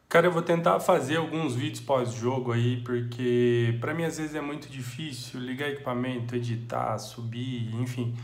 Cara, eu vou tentar fazer alguns vídeos pós-jogo aí, porque para mim às vezes é muito difícil ligar equipamento, editar, subir, enfim,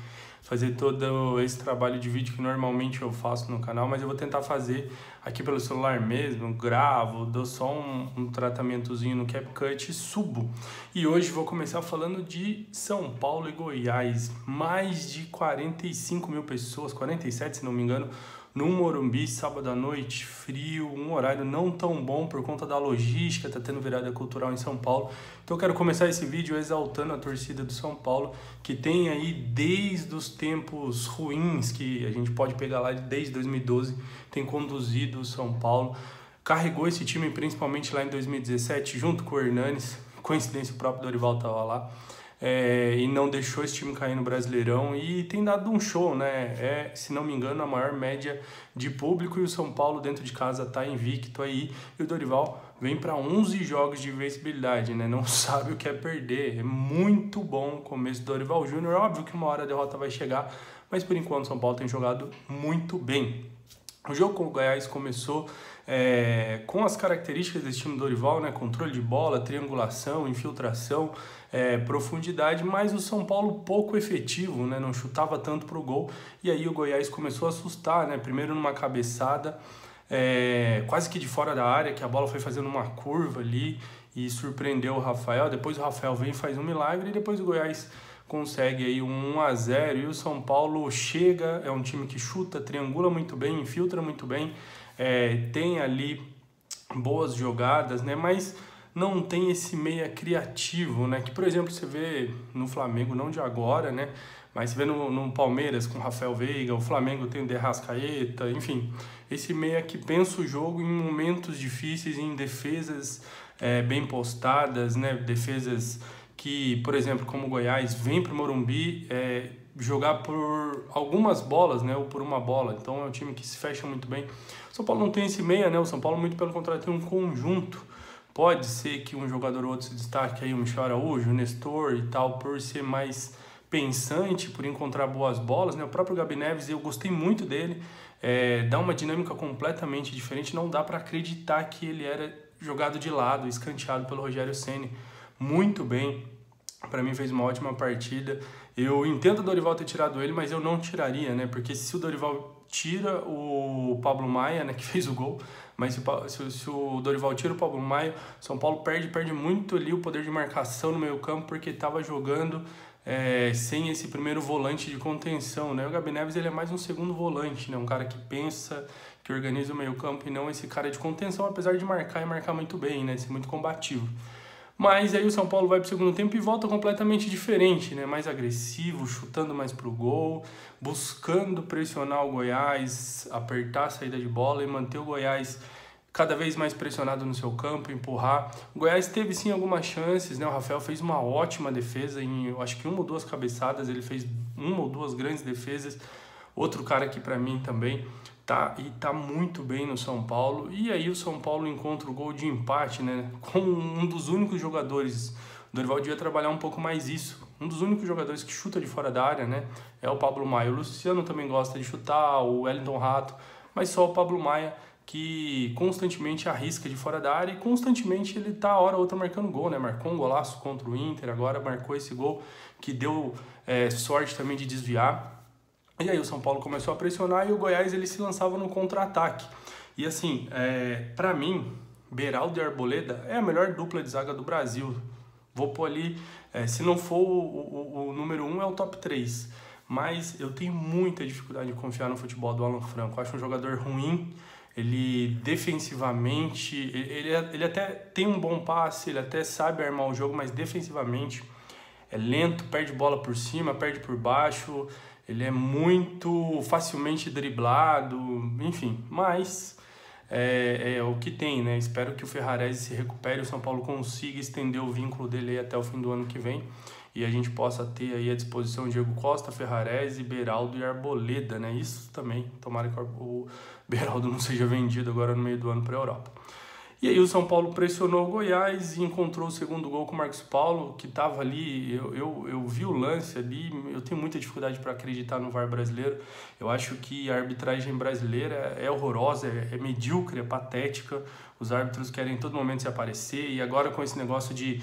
fazer todo esse trabalho de vídeo que normalmente eu faço no canal, mas eu vou tentar fazer aqui pelo celular mesmo, gravo, dou só um tratamentozinho no CapCut e subo. E hoje vou começar falando de São Paulo e Goiás, mais de 45 mil pessoas, 47 se não me engano, no Morumbi, sábado à noite, frio, um horário não tão bom por conta da logística, tá tendo virada cultural em São Paulo. Então eu quero começar esse vídeo exaltando a torcida do São Paulo, que tem aí desde os tempos ruins, que a gente pode pegar lá desde 2012, tem conduzido o São Paulo, carregou esse time principalmente lá em 2017, junto com o Hernanes, coincidência o próprio Dorival estava lá. E não deixou esse time cair no Brasileirão e tem dado um show, né? Se não me engano, a maior média de público e o São Paulo dentro de casa tá invicto aí e o Dorival vem para 11 jogos de invencibilidade, né? Não sabe o que é perder. É muito bom o começo do Dorival Júnior. Óbvio que uma hora a derrota vai chegar, mas por enquanto o São Paulo tem jogado muito bem. O jogo com o Goiás começou com as características desse time do Dorival, né? Controle de bola, triangulação, infiltração, profundidade, mas o São Paulo pouco efetivo, né? Não chutava tanto para o gol, e aí o Goiás começou a assustar, né? Primeiro numa cabeçada, quase que de fora da área, que a bola foi fazendo uma curva ali e surpreendeu o Rafael. Depois o Rafael vem e faz um milagre, e depois o Goiás consegue aí um 1 a 0 e o São Paulo chega, é um time que chuta, triangula muito bem, infiltra muito bem, tem ali boas jogadas, né? Mas não tem esse meia criativo, né? Que, por exemplo, você vê no Flamengo, não de agora, né? Mas você vê no Palmeiras com o Rafael Veiga, o Flamengo tem o De Arrascaeta, enfim. Esse meia que pensa o jogo em momentos difíceis, em defesas bem postadas, né? Defesas que, por exemplo, como o Goiás, vem para o Morumbi jogar por algumas bolas, né, ou por uma bola. Então é um time que se fecha muito bem. O São Paulo não tem esse meia, né? O São Paulo, muito pelo contrário, tem um conjunto. Pode ser que um jogador ou outro se destaque aí, o Michel Araújo, o Nestor e tal, por ser mais pensante, por encontrar boas bolas, né? O próprio Gabi Neves, eu gostei muito dele. Dá uma dinâmica completamente diferente. Não dá para acreditar que ele era jogado de lado, escanteado pelo Rogério Ceni. Muito bem, para mim fez uma ótima partida. Eu entendo o Dorival ter tirado ele, mas eu não tiraria, né? Porque se o Dorival tira o Pablo Maia, né, que fez o gol, mas se o Dorival tira o Pablo Maia, São Paulo perde muito ali o poder de marcação no meio campo, porque estava jogando sem esse primeiro volante de contenção, né? O Gabi Neves, ele é mais um segundo volante, né? Um cara que pensa, que organiza o meio campo e não esse cara de contenção, apesar de marcar e marcar muito bem, né? Ser muito combativo. Mas aí o São Paulo vai para o segundo tempo e volta completamente diferente, né? Mais agressivo, chutando mais para o gol, buscando pressionar o Goiás, apertar a saída de bola e manter o Goiás cada vez mais pressionado no seu campo, empurrar. O Goiás teve sim algumas chances, né? O Rafael fez uma ótima defesa em, eu acho que uma ou duas cabeçadas, ele fez uma ou duas grandes defesas. Outro cara que para mim também tá muito bem no São Paulo. E aí o São Paulo encontra o gol de empate, né? Com um dos únicos jogadores. O Dorival devia trabalhar um pouco mais isso. Um dos únicos jogadores que chuta de fora da área, né? É o Pablo Maia. O Luciano também gosta de chutar, o Wellington Rato, mas só o Pablo Maia que constantemente arrisca de fora da área e constantemente ele tá hora ou outra marcando gol, né? Marcou um golaço contra o Inter, agora marcou esse gol que deu sorte também de desviar. E aí o São Paulo começou a pressionar e o Goiás ele se lançava no contra-ataque. E assim, para mim, Beraldo e Arboleda é a melhor dupla de zaga do Brasil. Vou pôr ali, se não for o número 1, é o top 3. Mas eu tenho muita dificuldade de confiar no futebol do Alan Franco. Eu acho um jogador ruim, ele defensivamente, ele até tem um bom passe, ele até sabe armar o jogo, mas defensivamente é lento, perde bola por cima, perde por baixo, ele é muito facilmente driblado, enfim, mas é o que tem, né? Espero que o Ferrarese se recupere, o São Paulo consiga estender o vínculo dele aí até o fim do ano que vem e a gente possa ter aí à disposição Diego Costa, Ferrarese, Beraldo e Arboleda, né? Isso também, tomara que o Beraldo não seja vendido agora no meio do ano para a Europa. E aí o São Paulo pressionou o Goiás e encontrou o segundo gol com o Marcos Paulo, que estava ali, eu vi o lance ali, eu tenho muita dificuldade para acreditar no VAR brasileiro. Eu acho que a arbitragem brasileira é horrorosa, é medíocre, é patética. Os árbitros querem em todo momento se aparecer, e agora com esse negócio de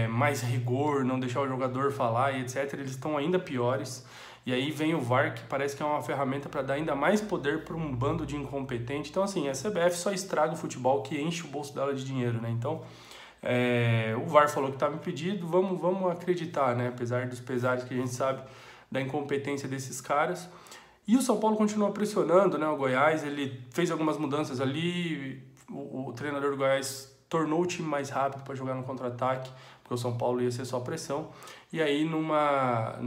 mais rigor, não deixar o jogador falar e etc., eles estão ainda piores. E aí vem o VAR, que parece que é uma ferramenta para dar ainda mais poder para um bando de incompetente. Então, assim, a CBF só estraga o futebol que enche o bolso dela de dinheiro, né? Então, o VAR falou que estava impedido, vamos acreditar, né? Apesar dos pesares que a gente sabe da incompetência desses caras. E o São Paulo continua pressionando, né? O Goiás, ele fez algumas mudanças ali, o treinador do Goiás tornou o time mais rápido para jogar no contra-ataque, porque o São Paulo ia ser só pressão. E aí, numa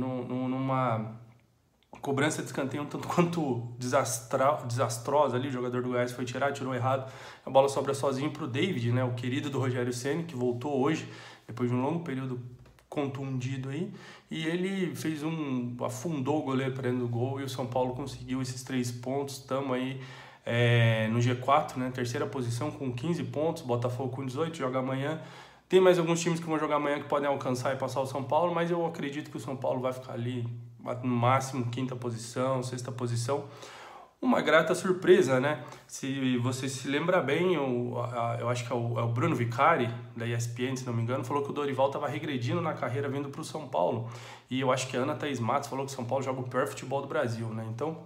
cobrança de escanteio um tanto quanto desastrosa ali, o jogador do Goiás foi tirou errado, a bola sobra sozinho para o David, né, o querido do Rogério Ceni, que voltou hoje, depois de um longo período contundido aí, e ele afundou o goleiro para dentro do gol, e o São Paulo conseguiu esses 3 pontos, estamos aí no G4, né, terceira posição com 15 pontos, Botafogo com 18, joga amanhã. Tem mais alguns times que vão jogar amanhã que podem alcançar e passar o São Paulo, mas eu acredito que o São Paulo vai ficar ali no máximo 5ª posição, 6ª posição. Uma grata surpresa, né? Se você se lembra bem, eu acho que é o Bruno Vicari, da ESPN, se não me engano, falou que o Dorival estava regredindo na carreira vindo para o São Paulo. E eu acho que a Ana Thaís Matos falou que o São Paulo joga o pior futebol do Brasil, né? Então,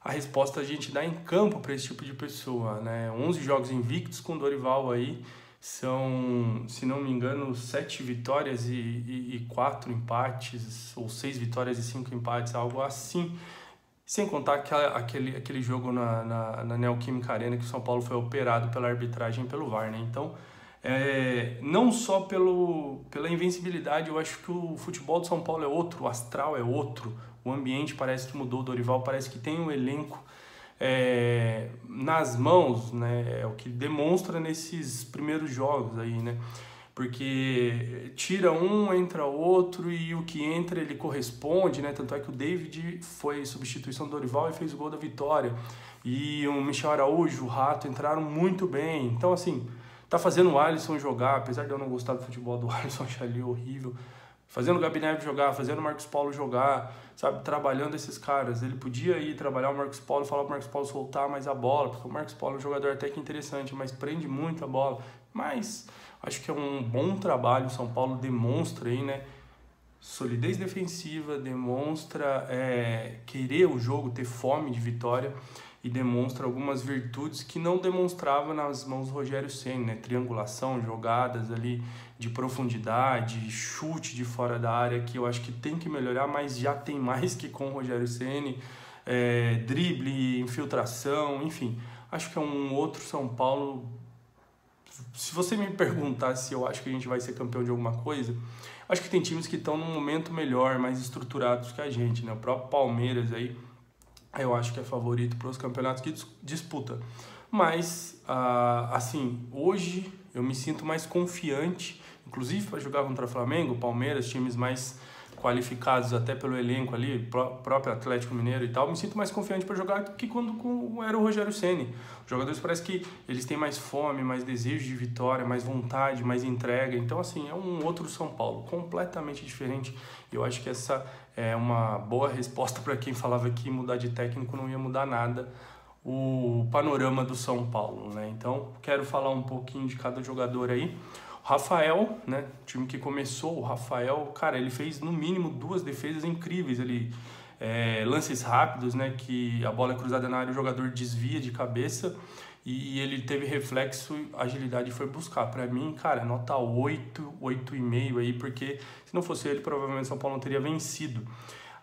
a resposta a gente dá em campo para esse tipo de pessoa, né? 11 jogos invictos com o Dorival aí, são, se não me engano, 7 vitórias e 4 empates, ou 6 vitórias e 5 empates, algo assim. Sem contar aquele jogo na Neoquímica Arena, que o São Paulo foi operado pela arbitragem e pelo VAR, né? Então, não só pela invencibilidade, eu acho que o futebol do São Paulo é outro, o astral é outro, o ambiente parece que mudou, o Dorival parece que tem um elenco nas mãos, né? É o que demonstra nesses primeiros jogos aí, né? Porque tira um, entra outro, e o que entra ele corresponde, né? Tanto é que o David foi substituição do Dorival e fez o gol da vitória, e o Michel Araújo, o Rato entraram muito bem. Então, assim, tá fazendo o Alisson jogar, apesar de eu não gostar do futebol do Alisson, achei ali horrível, fazendo o Gabi Neves jogar, fazendo o Marcos Paulo jogar, sabe, trabalhando esses caras. Ele podia ir trabalhar o Marcos Paulo, falar pro Marcos Paulo soltar mais a bola, porque o Marcos Paulo é um jogador até que interessante, mas prende muito a bola. Mas acho que é um bom trabalho, o São Paulo demonstra aí, né, solidez defensiva, demonstra querer o jogo, ter fome de vitória, e demonstra algumas virtudes que não demonstrava nas mãos do Rogério Ceni, né? Triangulação, jogadas ali de profundidade, chute de fora da área, que eu acho que tem que melhorar, mas já tem mais que com o Rogério Ceni, drible, infiltração, enfim. Acho que é um outro São Paulo. Se você me perguntar se eu acho que a gente vai ser campeão de alguma coisa, acho que tem times que estão num momento melhor, mais estruturados que a gente, né? O próprio Palmeiras aí, eu acho que é favorito para os campeonatos que disputa. Mas, assim, hoje eu me sinto mais confiante, inclusive para jogar contra Flamengo, Palmeiras, times mais qualificados até pelo elenco ali, próprio Atlético Mineiro e tal, me sinto mais confiante para jogar do que quando era o Rogério Ceni. Os jogadores parece que eles têm mais fome, mais desejo de vitória, mais vontade, mais entrega. Então, assim, é um outro São Paulo, completamente diferente. Eu acho que essa é uma boa resposta para quem falava que mudar de técnico não ia mudar nada, o panorama do São Paulo, né? Então, quero falar um pouquinho de cada jogador aí. O Rafael, né, o time que começou, o Rafael, cara, ele fez no mínimo 2 defesas incríveis ali, lances rápidos, né, que a bola é cruzada na área, o jogador desvia de cabeça e ele teve reflexo, agilidade e foi buscar. Para mim, cara, nota 8, 8,5 aí, porque se não fosse ele, provavelmente o São Paulo não teria vencido.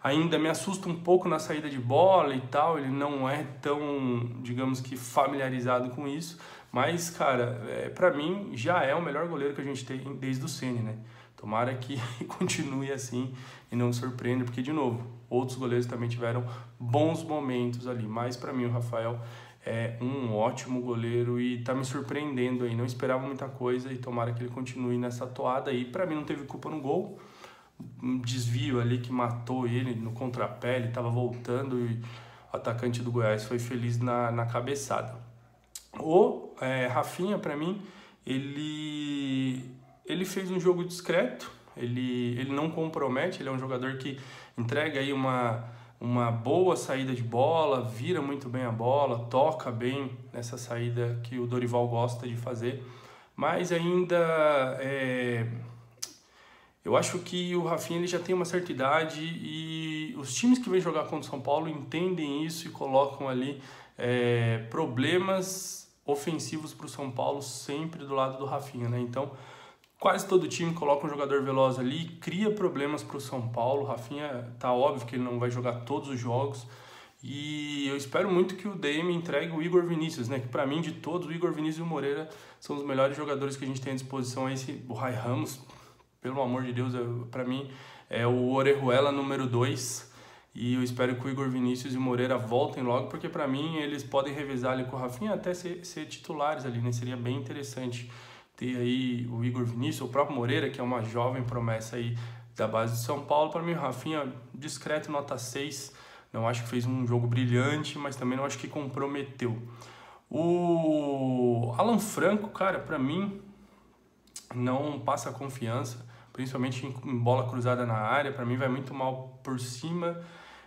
Ainda me assusta um pouco na saída de bola e tal, ele não é tão, digamos que, familiarizado com isso, mas, cara, pra mim já é o melhor goleiro que a gente tem desde o Ceni, né? Tomara que continue assim e não surpreenda, porque, de novo, outros goleiros também tiveram bons momentos ali, mas pra mim o Rafael é um ótimo goleiro e tá me surpreendendo aí, não esperava muita coisa e tomara que ele continue nessa toada aí. Pra mim não teve culpa no gol, um desvio ali que matou ele no contrapé, ele estava voltando e o atacante do Goiás foi feliz na cabeçada. O Rafinha, para mim, ele fez um jogo discreto, ele não compromete, ele é um jogador que entrega aí uma boa saída de bola, vira muito bem a bola, toca bem nessa saída que o Dorival gosta de fazer, mas ainda eu acho que o Rafinha ele já tem uma certa idade e os times que vêm jogar contra o São Paulo entendem isso e colocam ali problemas ofensivos para o São Paulo sempre do lado do Rafinha, né? Então, quase todo time coloca um jogador veloz ali, cria problemas para o São Paulo. O Rafinha, tá óbvio que ele não vai jogar todos os jogos e eu espero muito que o DM entregue o Igor Vinícius, né? Que para mim, de todos, o Igor Vinícius e o Moreira são os melhores jogadores que a gente tem à disposição. O Rai Ramos, pelo amor de Deus, para mim é o Orejuela número 2 e eu espero que o Igor Vinícius e o Moreira voltem logo, porque para mim eles podem revezar ali com o Rafinha até ser titulares ali, né? Seria bem interessante ter aí o Igor Vinícius, o próprio Moreira, que é uma jovem promessa aí da base de São Paulo. Para mim, o Rafinha, discreto, nota 6, não acho que fez um jogo brilhante, mas também não acho que comprometeu. O Alan Franco, cara, para mim não passa confiança, principalmente em bola cruzada na área. Para mim vai muito mal por cima,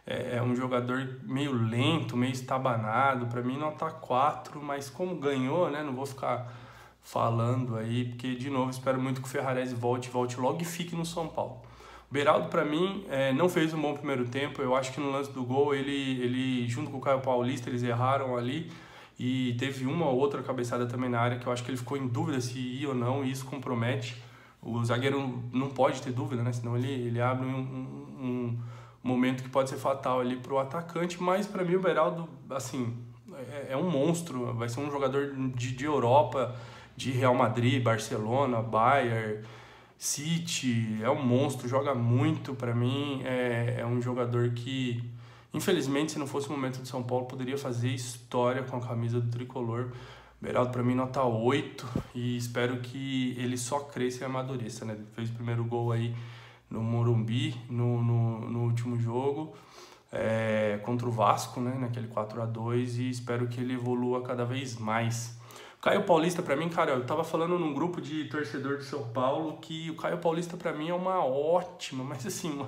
é um jogador meio lento, meio estabanado. Para mim nota 4, mas como ganhou, né, não vou ficar falando aí, porque de novo espero muito que o Ferrarese volte logo e fique no São Paulo. O Beraldo para mim não fez um bom primeiro tempo. Eu acho que no lance do gol ele junto com o Caio Paulista eles erraram ali. E teve uma ou outra cabeçada também na área que eu acho que ele ficou em dúvida se ia ou não, e isso compromete. O zagueiro não pode ter dúvida, né? Senão ele abre um momento que pode ser fatal ali para o atacante. Mas para mim o Beraldo, assim, é um monstro, vai ser um jogador de Europa, de Real Madrid, Barcelona, Bayern, City, é um monstro, joga muito. Para mim é um jogador que, infelizmente, se não fosse o momento de São Paulo, poderia fazer história com a camisa do tricolor. Beraldo, para mim, nota 8 e espero que ele só cresça e amadureça, né? Ele fez o primeiro gol aí no Morumbi, no último jogo, contra o Vasco, né? Naquele 4-2, e espero que ele evolua cada vez mais. Caio Paulista, para mim, cara, eu tava falando num grupo de torcedor de São Paulo que o Caio Paulista, para mim, é uma ótima, mas assim,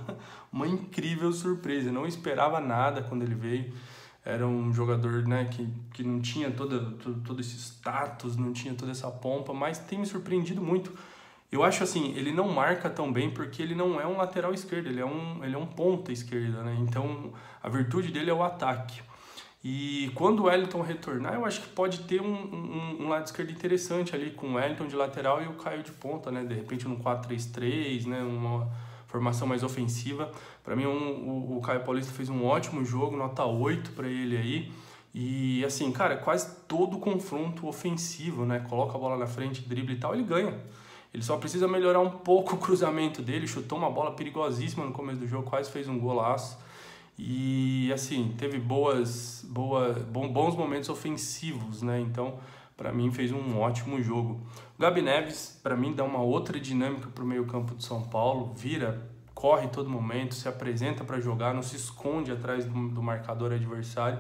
uma incrível surpresa. Eu não esperava nada quando ele veio. Era um jogador, né, que não tinha todo esse status, não tinha toda essa pompa, mas tem me surpreendido muito. Eu acho assim, ele não marca tão bem porque ele não é um lateral esquerdo, ele é um ponta esquerda, né? Então, a virtude dele é o ataque. E quando o Wellington retornar, eu acho que pode ter um lado esquerdo interessante ali, com o Wellington de lateral e o Caio de ponta, né? De repente no 4-3-3, né? Uma formação mais ofensiva. Para mim, o Caio Paulista fez um ótimo jogo, nota 8 para ele aí. E assim, cara, quase todo confronto ofensivo, né? Coloca a bola na frente, drible e tal, ele ganha. Ele só precisa melhorar um pouco o cruzamento dele, chutou uma bola perigosíssima no começo do jogo, quase fez um golaço. E assim, teve bons momentos ofensivos, né? Então, para mim, fez um ótimo jogo. O Gabi Neves, para mim, dá uma outra dinâmica para o meio-campo de São Paulo. Corre todo momento, se apresenta para jogar, não se esconde atrás do marcador adversário.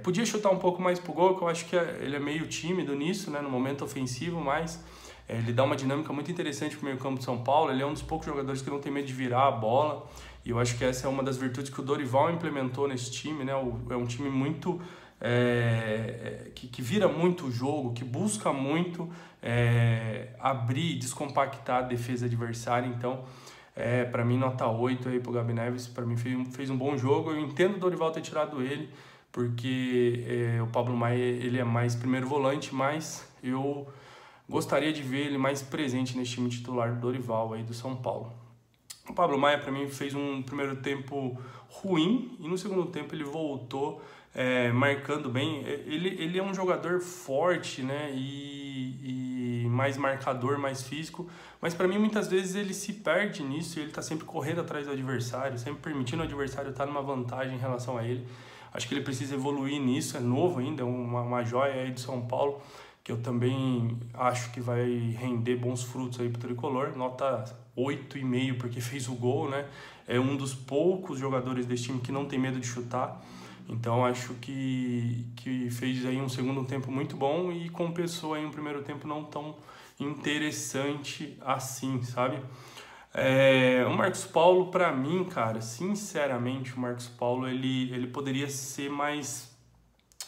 Podia chutar um pouco mais pro gol, que eu acho que ele é meio tímido nisso, né? No momento ofensivo, mas ele dá uma dinâmica muito interessante para o meio-campo de São Paulo. Ele é um dos poucos jogadores que não tem medo de virar a bola. E eu acho que essa é uma das virtudes que o Dorival implementou nesse time, né? É um time muito que vira muito o jogo, que busca muito abrir, descompactar a defesa adversária. Então, para mim, nota 8 aí pro Gabi Neves. Para mim, fez um bom jogo. Eu entendo o Dorival ter tirado ele, porque o Pablo Maia ele é mais primeiro volante, mas eu gostaria de ver ele mais presente nesse time titular do Dorival aí do São Paulo. O Pablo Maia, para mim, fez um primeiro tempo ruim e no segundo tempo ele voltou marcando bem. Ele é um jogador forte, né, e mais marcador, mais físico, mas para mim muitas vezes ele se perde nisso e ele está sempre correndo atrás do adversário, sempre permitindo o adversário estar numa vantagem em relação a ele. Acho que ele precisa evoluir nisso, é novo ainda, uma joia aí de São Paulo, que eu também acho que vai render bons frutos aí pro tricolor. Nota 8,5 porque fez o gol, né? É um dos poucos jogadores desse time que não tem medo de chutar. Então acho que fez aí um segundo tempo muito bom e compensou aí um primeiro tempo não tão interessante assim, sabe? O Marcos Paulo, pra mim, cara, sinceramente, o Marcos Paulo, ele poderia ser mais...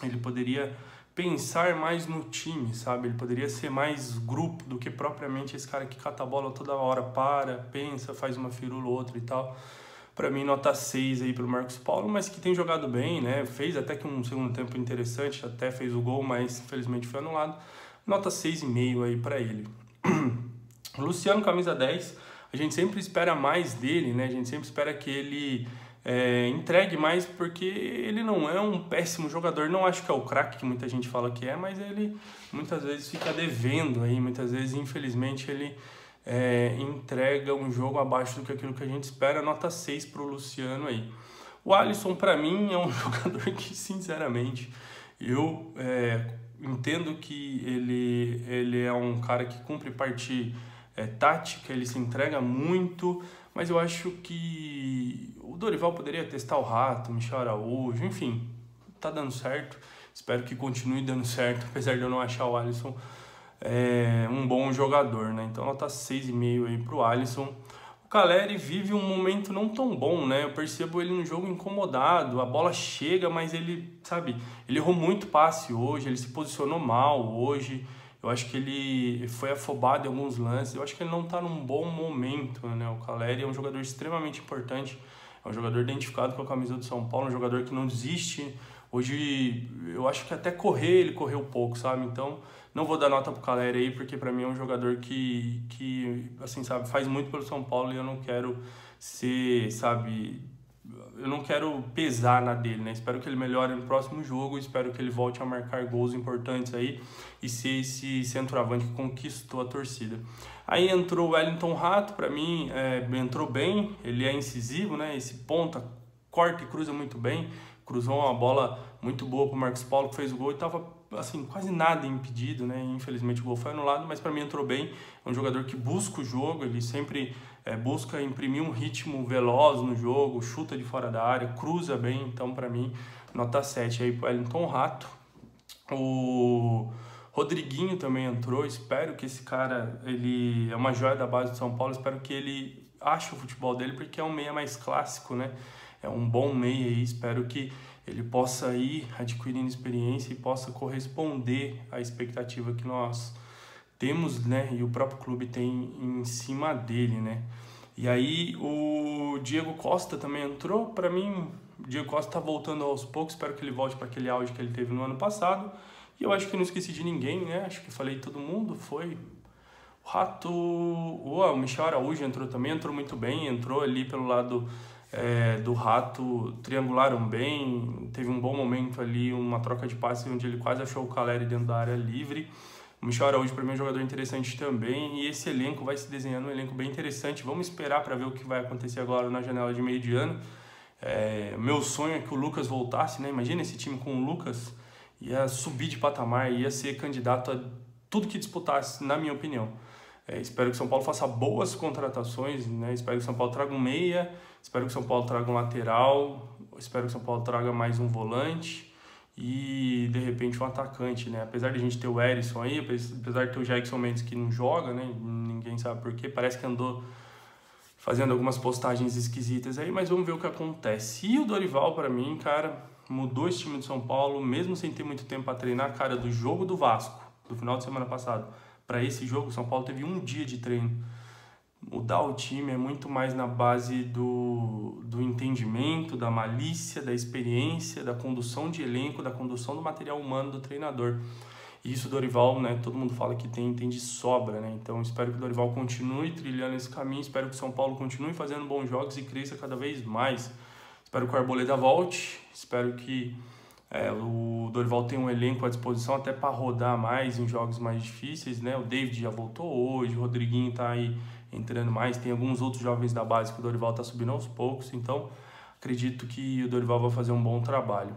Ele poderia pensar mais no time, sabe? Ele poderia ser mais grupo do que propriamente esse cara que cata a bola toda hora, pensa, faz uma firula ou outra e tal. Pra mim, nota 6 aí pro Marcos Paulo, mas que tem jogado bem, né? Fez até que um segundo tempo interessante, até fez o gol, mas infelizmente foi anulado. Nota 6,5 aí pra ele. Luciano, camisa 10, a gente sempre espera mais dele, né? A gente sempre espera que ele entregue mais, porque ele não é um péssimo jogador. Não acho que é o craque que muita gente fala que é, mas ele muitas vezes fica devendo aí, muitas vezes, infelizmente, ele entrega um jogo abaixo do que aquilo que a gente espera. Nota 6 pro Luciano aí. O Alisson, para mim, é um jogador que, sinceramente, eu entendo que ele é um cara que cumpre parte tática, ele se entrega muito, mas eu acho que o Dorival poderia testar o Rato, Michel Araújo, enfim, tá dando certo. Espero que continue dando certo, apesar de eu não achar o Alisson um bom jogador, né? Então nota 6,5 aí pro Alisson. O Caleri vive um momento não tão bom, né? Eu percebo ele no jogo incomodado, a bola chega, mas ele, sabe, ele errou muito passe hoje, ele se posicionou mal hoje. Eu acho que ele foi afobado em alguns lances, eu acho que ele não está num bom momento, né? O Caleri é um jogador extremamente importante, é um jogador identificado com a camisa do São Paulo, um jogador que não desiste. Hoje, eu acho que até correr, ele correu pouco, sabe? Então, não vou dar nota pro Caleri aí, porque para mim é um jogador que assim, sabe, faz muito pelo São Paulo e eu não quero ser, sabe, eu não quero pesar na dele, né? Espero que ele melhore no próximo jogo, espero que ele volte a marcar gols importantes aí e ser esse centroavante que conquistou a torcida. Aí entrou o Wellington Rato, para mim entrou bem, ele é incisivo, né? Esse ponta, corta e cruza muito bem, cruzou uma bola muito boa pro Marcos Paulo, que fez o gol e tava assim, quase nada impedido, né? Infelizmente o gol foi anulado, mas para mim entrou bem. É um jogador que busca o jogo, ele sempre busca imprimir um ritmo veloz no jogo, chuta de fora da área, cruza bem, então para mim nota 7 aí pro Wellington Rato. O Rodriguinho também entrou, espero que esse cara, ele é uma joia da base de São Paulo, espero que ele ache o futebol dele, porque é um meia mais clássico, né? É um bom meia aí, espero que ele possa ir adquirindo experiência e possa corresponder à expectativa que nós temos, né? E o próprio clube tem em cima dele, né? E aí o Diego Costa também entrou. Para mim, o Diego Costa está voltando aos poucos, espero que ele volte para aquele auge que ele teve no ano passado. E eu acho que não esqueci de ninguém, né? Acho que falei todo mundo, foi... O Rato... o Michel Araújo entrou também, entrou muito bem, entrou ali pelo lado... do Rato, triangularam bem, teve um bom momento ali, uma troca de passe onde ele quase achou o Caleri dentro da área livre. O Michel Araújo para mim é um jogador interessante também, e esse elenco vai se desenhando um elenco bem interessante. Vamos esperar para ver o que vai acontecer agora na janela de meio de ano. Meu sonho é que o Lucas voltasse, né? Imagina esse time com o Lucas, ia subir de patamar, ia ser candidato a tudo que disputasse, na minha opinião. Espero que o São Paulo faça boas contratações, né? Espero que o São Paulo traga um meia, espero que o São Paulo traga um lateral, espero que o São Paulo traga mais um volante e, de repente, um atacante, né? Apesar de a gente ter o Erisson aí, apesar de ter o Jackson Mendes que não joga, né? Ninguém sabe por quê, parece que andou fazendo algumas postagens esquisitas aí, mas vamos ver o que acontece. E o Dorival, para mim, cara, mudou esse time do São Paulo, mesmo sem ter muito tempo para treinar, cara, do jogo do Vasco, do final de semana passado, para esse jogo, o São Paulo teve um dia de treino. Mudar o time é muito mais na base do entendimento, da malícia, da experiência, da condução de elenco, da condução do material humano do treinador. E isso o Dorival, né, todo mundo fala que tem de sobra, né? Então espero que o Dorival continue trilhando esse caminho, espero que o São Paulo continue fazendo bons jogos e cresça cada vez mais. Espero que o Arboleda volte, espero que o Dorival tem um elenco à disposição até para rodar mais em jogos mais difíceis, né? O David já voltou hoje, o Rodriguinho está aí entrando mais, tem alguns outros jovens da base que o Dorival está subindo aos poucos, então acredito que o Dorival vai fazer um bom trabalho.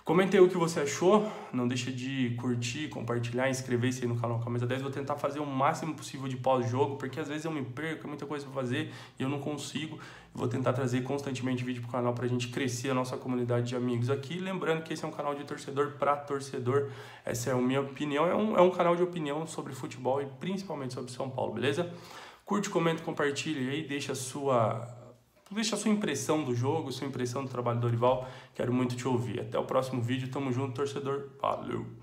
Comenta aí o que você achou, não deixa de curtir, compartilhar, inscrever-se aí no canal Camisa 10. Vou tentar fazer o máximo possível de pós-jogo, porque às vezes eu me perco, é muita coisa para fazer e eu não consigo. Vou tentar trazer constantemente vídeo pro canal pra gente crescer a nossa comunidade de amigos aqui. Lembrando que esse é um canal de torcedor para torcedor. Essa é a minha opinião, é um canal de opinião sobre futebol e principalmente sobre São Paulo, beleza? Curte, comenta, compartilha aí, deixa a sua impressão do jogo, sua impressão do trabalho do Dorival. Quero muito te ouvir. Até o próximo vídeo. Tamo junto, torcedor. Valeu!